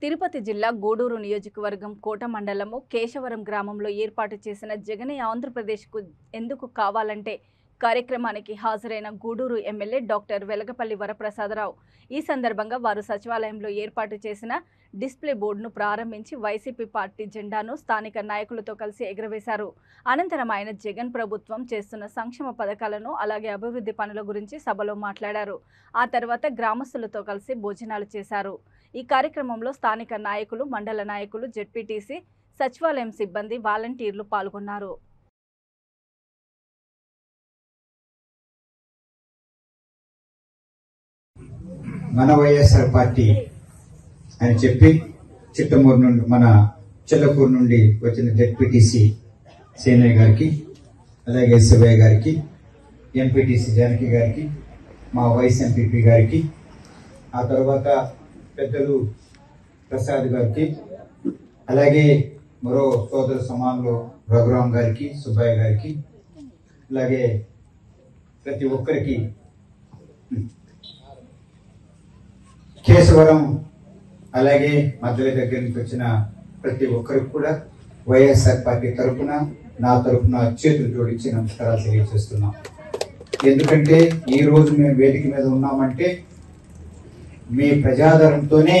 తిరుపతి జిల్లా గూడూరు నియోజకవర్గం కోట మండలము కేశవరం గ్రామంలో ఏర్పాటు చేసిన జగనే ఆంధ్రప్రదేశ్కు ఎందుకు కావాలంటే కార్యక్రమానికి హాజరైన గూడూరు ఎమ్మెల్యే డాక్టర్ వెలగపల్లి వరప్రసాదరావు ఈ సందర్భంగా వారు సచివాలయంలో ఏర్పాటు చేసిన డిస్ప్లే బోర్డును ప్రారంభించి వైసీపీ పార్టీ జెండాను స్థానిక నాయకులతో కలిసి ఎగురవేశారు. అనంతరం ఆయన జగన్ ప్రభుత్వం చేస్తున్న సంక్షేమ పథకాలను అలాగే అభివృద్ధి పనుల గురించి సభలో మాట్లాడారు. ఆ తర్వాత గ్రామస్తులతో కలిసి భోజనాలు చేశారు. ఈ కార్యక్రమంలో స్థానిక నాయకులు, మండల నాయకులు, జెడ్పీటీసీ, సచివాలయం సిబ్బంది, వాలంటీర్లు పాల్గొన్నారు. మన వైఎస్ఆర్ పార్టీ అని చెప్పి చిట్టమూరు నుండి మన చెల్లకూరు నుండి వచ్చిన జెడ్పీటీసీ సేనయ్య గారికి, అలాగే శివయ్య గారికి, ఎంపీటీసీ జానకి గారికి, మా వైస్ ఎంపీపీ గారికి, ఆ తర్వాత పెద్దలు ప్రసాద్ గారికి, అలాగే మరో సోదర సమానులు రఘురామ్ గారికి, సుబ్బయ్య గారికి, అలాగే ప్రతి ఒక్కరికి కేశవరం అలాగే మధ్యలో దగ్గర నుంచి వచ్చిన ప్రతి ఒక్కరికి కూడా వైఎస్ఆర్ పార్టీ తరఫున, నా తరఫున చేతులు జోడించి నమస్కారాలు తెలియజేస్తున్నాం. ఎందుకంటే ఈ రోజు మేము వేదిక మీద ఉన్నామంటే మీ ప్రజాదరణతోనే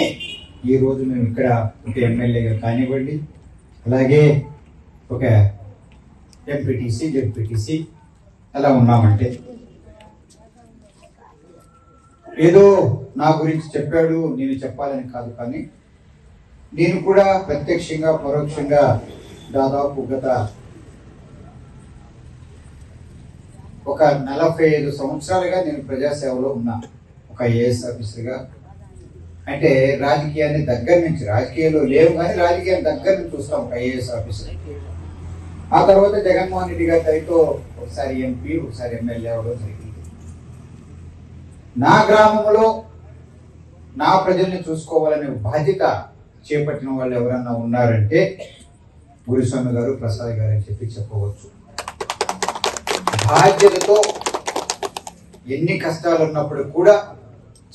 ఈ రోజు మేము ఇక్కడ ఒక ఎమ్మెల్యేగా కానివ్వండి, అలాగే ఒక ఎంపీటీసీ, జెడ్పీటీసీ అలా ఉన్నామంటే ఏదో నా గురించి చెప్పాడు నేను చెప్పాలని కాదు, కానీ నేను కూడా ప్రత్యక్షంగా పరోక్షంగా దాదాపు గత ఒక 45 సంవత్సరాలుగా నేను ప్రజాసేవలో ఉన్నా. ఒక ఐఏఎస్ ఆఫీసర్గా, అంటే రాజకీయాన్ని దగ్గర నుంచి, రాజకీయాల్లో లేవు కానీ రాజకీయాన్ని దగ్గర నుంచి చూస్తాం ఒక ఐఏఎస్ ఆఫీసర్. ఆ తర్వాత జగన్మోహన్ రెడ్డి గారి దయతో ఒకసారి ఎంపీ, ఒకసారి ఎమ్మెల్యే అవ్వడం జరిగింది. నా గ్రామంలో నా ప్రజల్ని చూసుకోవాలనే బాధ్యత చేపట్టిన వాళ్ళు ఎవరన్నా ఉన్నారంటే గురుస్వామి గారు, ప్రసాద్ గారు అని చెప్పి చెప్పవచ్చు. బాధ్యతతో ఎన్ని కష్టాలు ఉన్నప్పుడు కూడా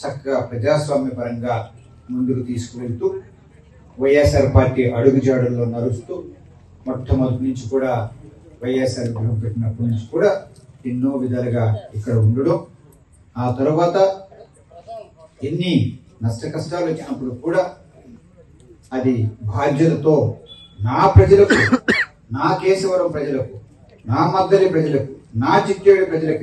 చక్కగా ప్రజాస్వామ్య పరంగా ముందుకు తీసుకువెళ్తూ వైఎస్ఆర్ పార్టీ అడుగుజాడుల్లో నడుస్తూ మొట్టమొదటి నుంచి కూడా వైఎస్ఆర్ గృహం పెట్టినప్పటి నుంచి కూడా ఎన్నో విధాలుగా ఇక్కడ ఉండడం, ఆ తర్వాత ఎన్ని నష్ట కష్టాలు వచ్చినప్పుడు కూడా అది బాధ్యతతో నా ప్రజలకు, నా కేశవరం ప్రజలకు, నా మద్దలి ప్రజలకు, నా చిత్తేడు ప్రజలకు